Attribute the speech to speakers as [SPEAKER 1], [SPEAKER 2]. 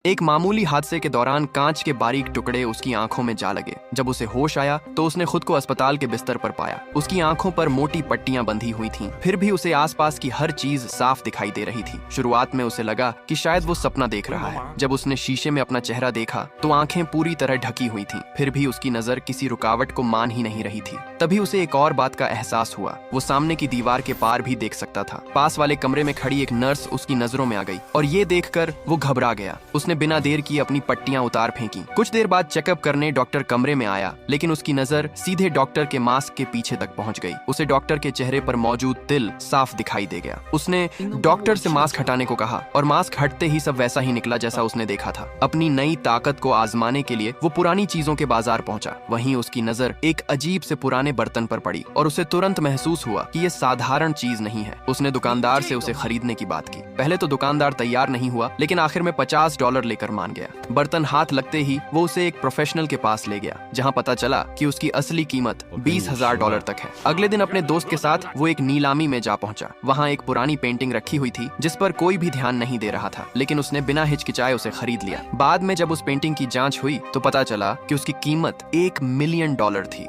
[SPEAKER 1] एक मामूली हादसे के दौरान कांच के बारीक टुकड़े उसकी आंखों में जा लगे। जब उसे होश आया तो उसने खुद को अस्पताल के बिस्तर पर पाया। उसकी आंखों पर मोटी पट्टियां बंधी हुई थीं, फिर भी उसे आसपास की हर चीज साफ दिखाई दे रही थी। शुरुआत में उसे लगा कि शायद वो सपना देख रहा है। जब उसने शीशे में अपना चेहरा देखा तो आंखें पूरी तरह ढकी हुई थीं, फिर भी उसकी नजर किसी रुकावट को मान ही नहीं रही थी। तभी उसे एक और बात का एहसास हुआ। वो सामने की दीवार के पार भी देख सकता था। पास वाले कमरे में खड़ी एक नर्स उसकी नजरों में आ गई और ये देखकर वो घबरा गया। उसने बिना देर किए अपनी पट्टियां उतार फेंकी। कुछ देर बाद चेकअप करने डॉक्टर कमरे में आया, लेकिन उसकी नजर सीधे डॉक्टर के मास्क के पीछे तक पहुंच गई। उसे डॉक्टर के चेहरे पर मौजूद तिल साफ दिखाई दे गया। उसने डॉक्टर से मास्क हटाने को कहा और मास्क हटते ही सब वैसा ही निकला जैसा उसने देखा था। अपनी नई ताकत को आजमाने के लिए वो पुरानी चीजों के बाजार पहुंचा। वहीं उसकी नजर एक अजीब से पुराने बर्तन पर पड़ी और उसे तुरंत महसूस हुआ कि ये साधारण चीज नहीं है। उसने दुकानदार से उसे खरीदने की बात की। पहले तो दुकानदार तैयार नहीं हुआ, लेकिन आखिर में $50 लेकर मान गया। बर्तन हाथ लगते ही वो उसे एक प्रोफेशनल के पास ले गया, जहां पता चला कि उसकी असली कीमत $20,000 तक है। अगले दिन अपने दोस्त के साथ वो एक नीलामी में जा पहुंचा। वहां एक पुरानी पेंटिंग रखी हुई थी जिस पर कोई भी ध्यान नहीं दे रहा था, लेकिन उसने बिना हिचकिचाए उसे खरीद लिया। बाद में जब उस पेंटिंग की जांच हुई तो पता चला कि उसकी कीमत $1 मिलियन थी।